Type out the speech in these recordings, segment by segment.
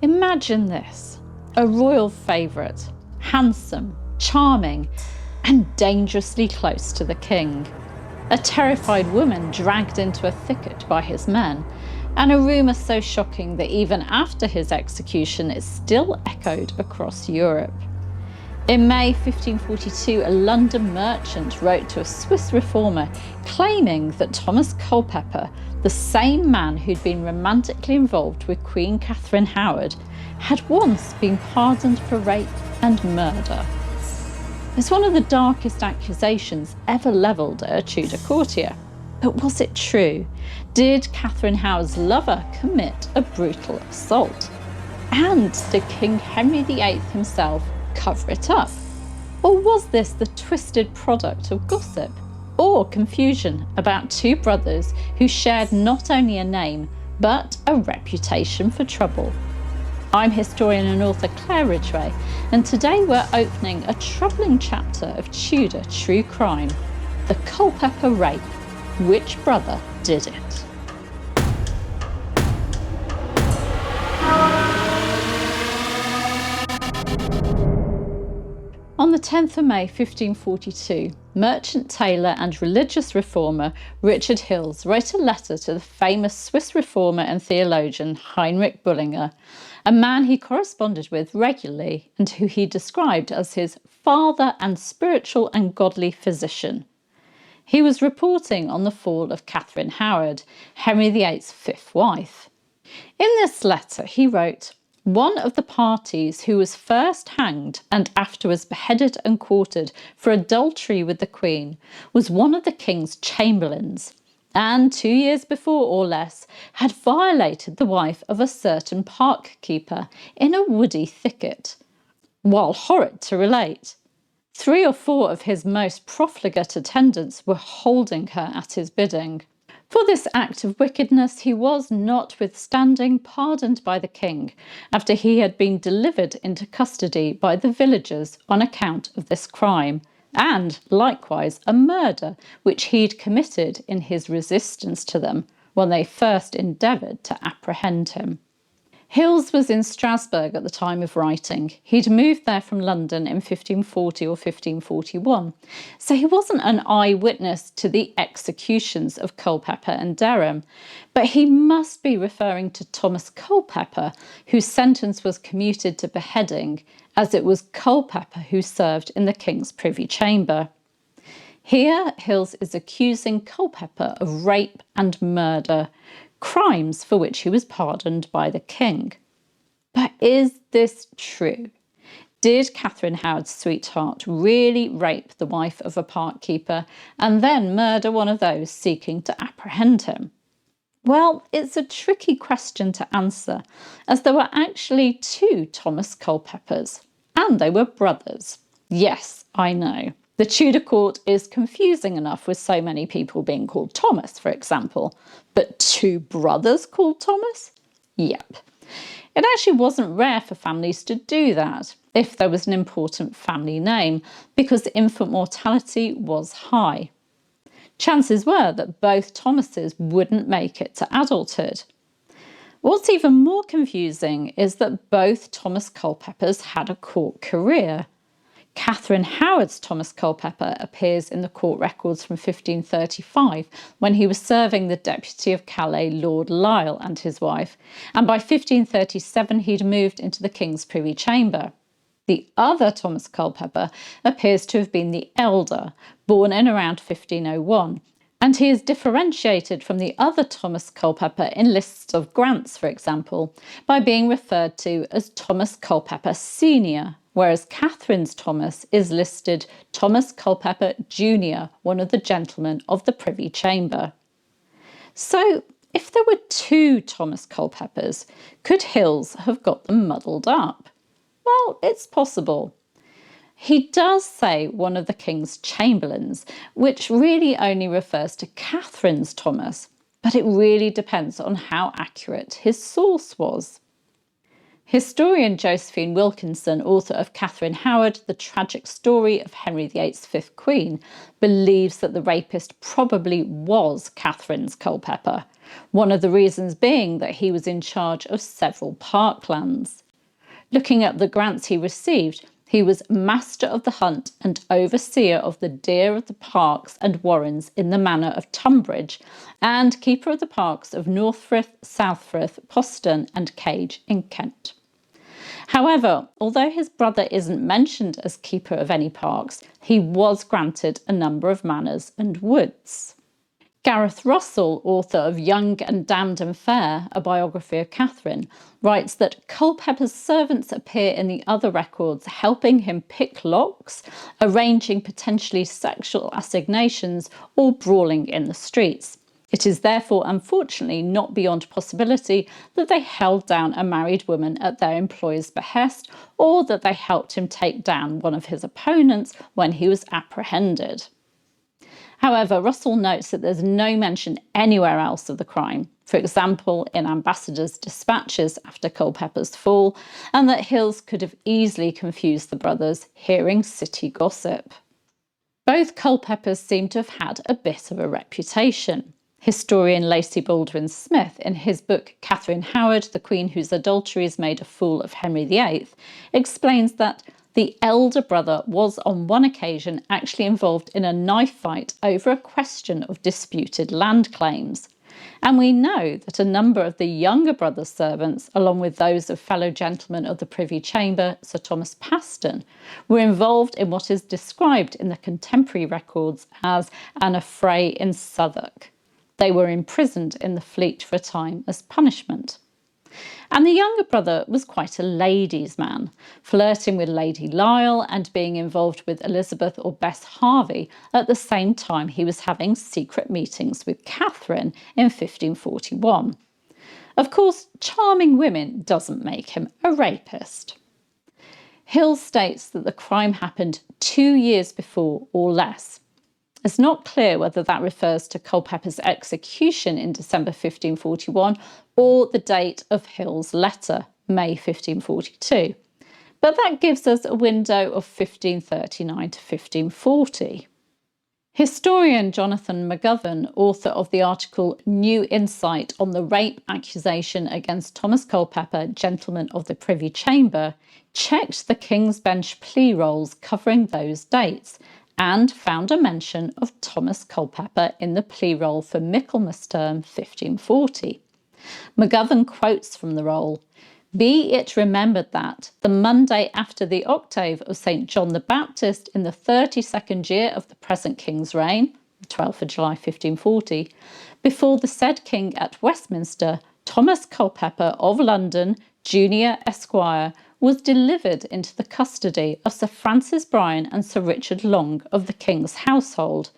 Imagine this: a royal favourite, handsome, charming, and dangerously close to the king. A terrified woman dragged into a thicket by his men, and a rumour so shocking that even after his execution it still echoed across Europe. In May 1542, a London merchant wrote to a Swiss reformer claiming that Thomas Culpeper, the same man who'd been romantically involved with Queen Katherine Howard, had once been pardoned for rape and murder. It's one of the darkest accusations ever levelled at a Tudor courtier. But was it true? Did Katherine Howard's lover commit a brutal assault? And did King Henry VIII himself cover it up? Or was this the twisted product of gossip or confusion about two brothers who shared not only a name but a reputation for trouble? I'm historian and author Claire Ridgway, and today we're opening a troubling chapter of Tudor true crime, the Culpeper rape. Which brother did it? On the 10th of May 1542, merchant tailor and religious reformer Richard Hills wrote a letter to the famous Swiss reformer and theologian Heinrich Bullinger, a man he corresponded with regularly and who he described as his father and spiritual and godly physician. He was reporting on the fall of Katherine Howard, Henry VIII's fifth wife. In this letter he wrote, "One of the parties who was first hanged and afterwards beheaded and quartered for adultery with the Queen was one of the King's chamberlains, and 2 years before or less had violated the wife of a certain park keeper in a woody thicket. While horrid to relate, 3 or 4 of his most profligate attendants were holding her at his bidding. For this act of wickedness he was, notwithstanding, pardoned by the king, after he had been delivered into custody by the villagers on account of this crime, and likewise a murder which he'd committed in his resistance to them when they first endeavoured to apprehend him." Hills was in Strasbourg at the time of writing. He'd moved there from London in 1540 or 1541, so he wasn't an eyewitness to the executions of Culpeper and Derham, but he must be referring to Thomas Culpeper, whose sentence was commuted to beheading, as it was Culpeper who served in the King's Privy Chamber. Here, Hills is accusing Culpeper of rape and murder, crimes for which he was pardoned by the king. But is this true? Did Katherine Howard's sweetheart really rape the wife of a park keeper and then murder one of those seeking to apprehend him? Well, it's a tricky question to answer, as there were actually 2 Thomas Culpepers, and they were brothers. Yes, I know. The Tudor court is confusing enough with so many people being called Thomas, for example. But 2 brothers called Thomas? Yep. It actually wasn't rare for families to do that if there was an important family name, because infant mortality was high. Chances were that both Thomases wouldn't make it to adulthood. What's even more confusing is that both Thomas Culpepers had a court career. Katherine Howard's Thomas Culpeper appears in the court records from 1535 when he was serving the Deputy of Calais Lord Lisle and his wife, and by 1537 he'd moved into the King's Privy Chamber. The other Thomas Culpeper appears to have been the elder, born in around 1501, and he is differentiated from the other Thomas Culpeper in lists of grants, for example, by being referred to as Thomas Culpeper Senior, whereas Katherine's Thomas is listed Thomas Culpeper Junior, one of the gentlemen of the Privy Chamber. So, if there were 2 Thomas Culpepers, could Hills have got them muddled up? Well, it's possible. He does say one of the King's chamberlains, which really only refers to Katherine's Thomas, but it really depends on how accurate his source was. Historian Josephine Wilkinson, author of Katherine Howard, The Tragic Story of Henry VIII's Fifth Queen, believes that the rapist probably was Katherine's Culpeper. one of the reasons being that he was in charge of several parklands. Looking at the grants he received, he was master of the hunt and overseer of the deer of the parks and warrens in the manor of Tunbridge, and keeper of the parks of Northfrith, Southfrith, Poston and Cage in Kent. However, although his brother isn't mentioned as keeper of any parks, he was granted a number of manors and woods. Gareth Russell, author of Young and Damned and Fair, a biography of Katherine, writes that Culpeper's servants appear in the other records helping him pick locks, arranging potentially sexual assignations, or brawling in the streets. It is therefore unfortunately not beyond possibility that they held down a married woman at their employer's behest, or that they helped him take down one of his opponents when he was apprehended. However, Russell notes that there's no mention anywhere else of the crime, for example in ambassadors' dispatches after Culpeper's fall, and that Hills could have easily confused the brothers hearing city gossip. Both Culpepers seem to have had a bit of a reputation. Historian Lacey Baldwin Smith, in his book Catherine Howard, the Queen whose adulteries made a fool of Henry VIII, explains that the elder brother was on one occasion actually involved in a knife fight over a question of disputed land claims. And we know that a number of the younger brother's servants, along with those of fellow gentlemen of the Privy Chamber, Sir Thomas Paston, were involved in what is described in the contemporary records as an affray in Southwark. They were imprisoned in the Fleet for a time as punishment. And the younger brother was quite a ladies' man, flirting with Lady Lisle and being involved with Elizabeth or Bess Harvey at the same time he was having secret meetings with Katherine in 1541. Of course, charming women doesn't make him a rapist. Hill states that the crime happened 2 years before or less. It's not clear whether that refers to Culpeper's execution in December 1541 or the date of Hill's letter, May 1542. But that gives us a window of 1539 to 1540. Historian Jonathan McGovern, author of the article New Insight on the Rape Accusation against Thomas Culpeper, Gentleman of the Privy Chamber, checked the King's Bench plea rolls covering those dates and found a mention of Thomas Culpeper in the plea roll for Michaelmas term 1540. McGovern quotes from the roll, "Be it remembered that, the Monday after the octave of St. John the Baptist in the 32nd year of the present King's reign, 12th of July 1540, before the said King at Westminster, Thomas Culpeper of London, Junior, Esquire, was delivered into the custody of Sir Francis Bryan and Sir Richard Long of the King's household,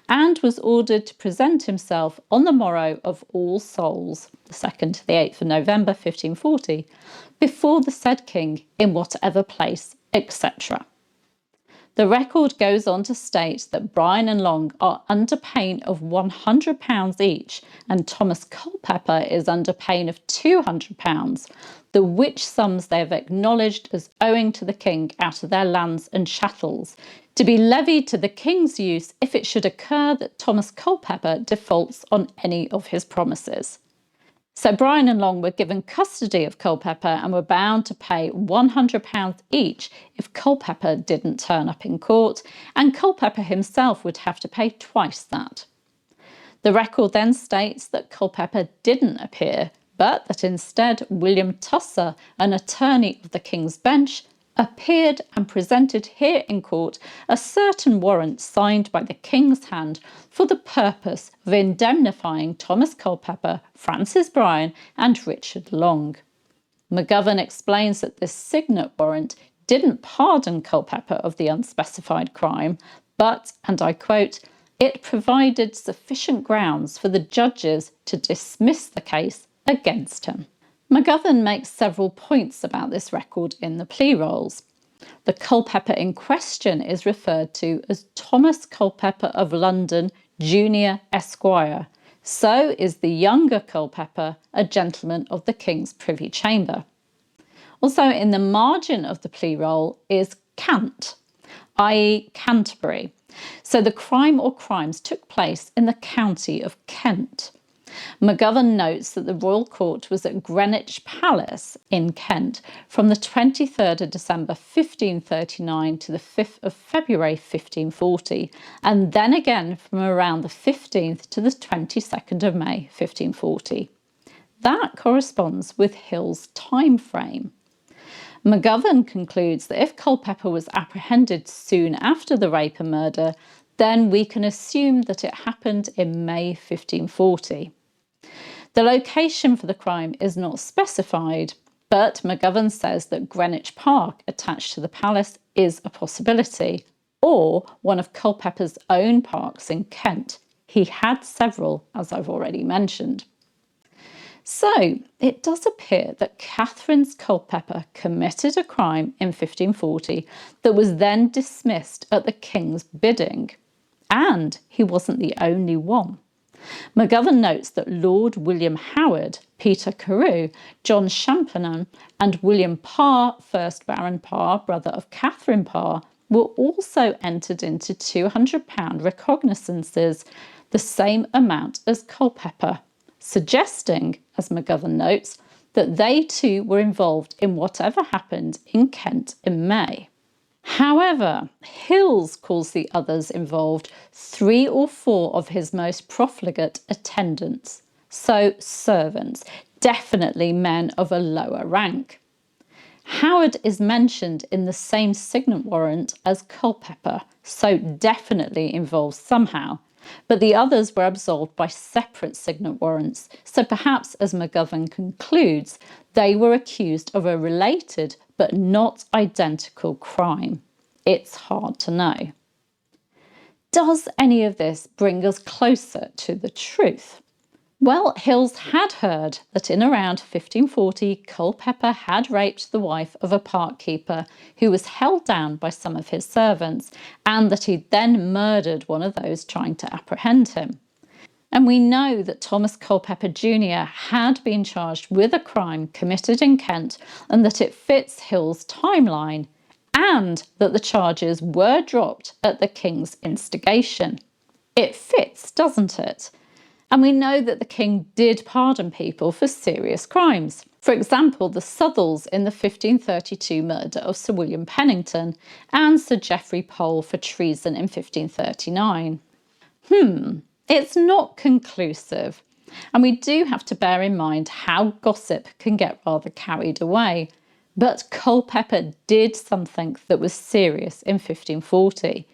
and was ordered to present himself on the morrow of All Souls, the 2nd to the 8th of November 1540, before the said King in whatever place, etc." The record goes on to state that Bryan and Long are under pain of £100 each, and Thomas Culpeper is under pain of £200, the which sums they have acknowledged as owing to the King out of their lands and chattels, to be levied to the King's use if it should occur that Thomas Culpeper defaults on any of his promises. So Bryan and Long were given custody of Culpeper and were bound to pay £100 each if Culpeper didn't turn up in court, and Culpeper himself would have to pay twice that. The record then states that Culpeper didn't appear, but that instead William Tusser, an attorney of the King's Bench, appeared and presented here in court a certain warrant signed by the King's hand for the purpose of indemnifying Thomas Culpeper, Francis Bryan and Richard Long. McGovern explains that this signet warrant didn't pardon Culpeper of the unspecified crime, but, and I quote, "it provided sufficient grounds for the judges to dismiss the case against him." McGovern makes several points about this record in the plea rolls. The Culpeper in question is referred to as Thomas Culpeper of London, Junior, Esquire. So is the younger Culpeper, a gentleman of the King's Privy Chamber. Also in the margin of the plea roll is Cant, i.e. Canterbury. So the crime or crimes took place in the county of Kent. McGovern notes that the royal court was at Greenwich Palace in Kent from the 23rd of December 1539 to the 5th of February 1540, and then again from around the 15th to the 22nd of May 1540. That corresponds with Hill's time frame. McGovern concludes that if Culpeper was apprehended soon after the rape and murder, then we can assume that it happened in May 1540. The location for the crime is not specified, but McGovern says that Greenwich Park attached to the palace is a possibility, or one of Culpeper's own parks in Kent. He had several, as I've already mentioned. So it does appear that Katherine Culpeper committed a crime in 1540 that was then dismissed at the king's bidding. And he wasn't the only one. McGovern notes that Lord William Howard, Peter Carew, John Champernowne and William Parr, 1st Baron Parr, brother of Catherine Parr, were also entered into £200 recognizances, the same amount as Culpeper, suggesting, as McGovern notes, that they too were involved in whatever happened in Kent in May. However, Hills calls the others involved 3 or 4 of his most profligate attendants, so servants, definitely men of a lower rank. Howard is mentioned in the same signet warrant as Culpeper, so definitely involved somehow, but the others were absolved by separate signet warrants, so perhaps, as McGovern concludes, they were accused of a related but not identical crime. It's hard to know. Does any of this bring us closer to the truth? Well, Hills had heard that in around 1540, Culpeper had raped the wife of a park keeper who was held down by some of his servants, and that he then murdered one of those trying to apprehend him. And we know that Thomas Culpeper Jr. had been charged with a crime committed in Kent and that it fits Hill's timeline, and that the charges were dropped at the king's instigation. It fits, doesn't it? And we know that the king did pardon people for serious crimes. For example, the Southalls in the 1532 murder of Sir William Pennington and Sir Geoffrey Pole for treason in 1539. It's not conclusive, and we do have to bear in mind how gossip can get rather carried away. But Culpeper did something that was serious in 1540.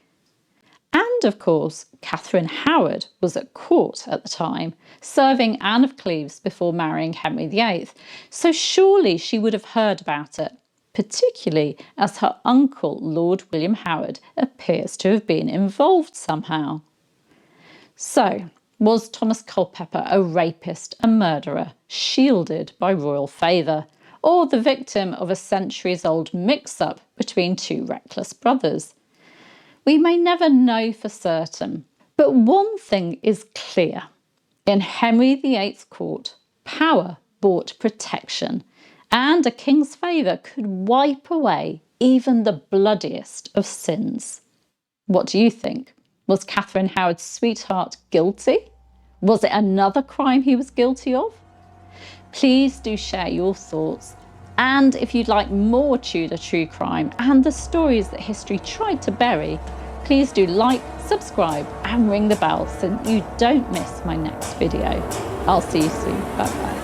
And of course, Catherine Howard was at court at the time, serving Anne of Cleves before marrying Henry VIII, so surely she would have heard about it, particularly as her uncle, Lord William Howard, appears to have been involved somehow. So, was Thomas Culpeper a rapist and murderer, shielded by royal favour, or the victim of a centuries-old mix-up between 2 reckless brothers? We may never know for certain, but one thing is clear. In Henry VIII's court, power bought protection, and a king's favour could wipe away even the bloodiest of sins. What do you think? Was Catherine Howard's sweetheart guilty? Was it another crime he was guilty of? Please do share your thoughts. And if you'd like more Tudor true crime and the stories that history tried to bury, please do like, subscribe and ring the bell so you don't miss my next video. I'll see you soon. Bye bye.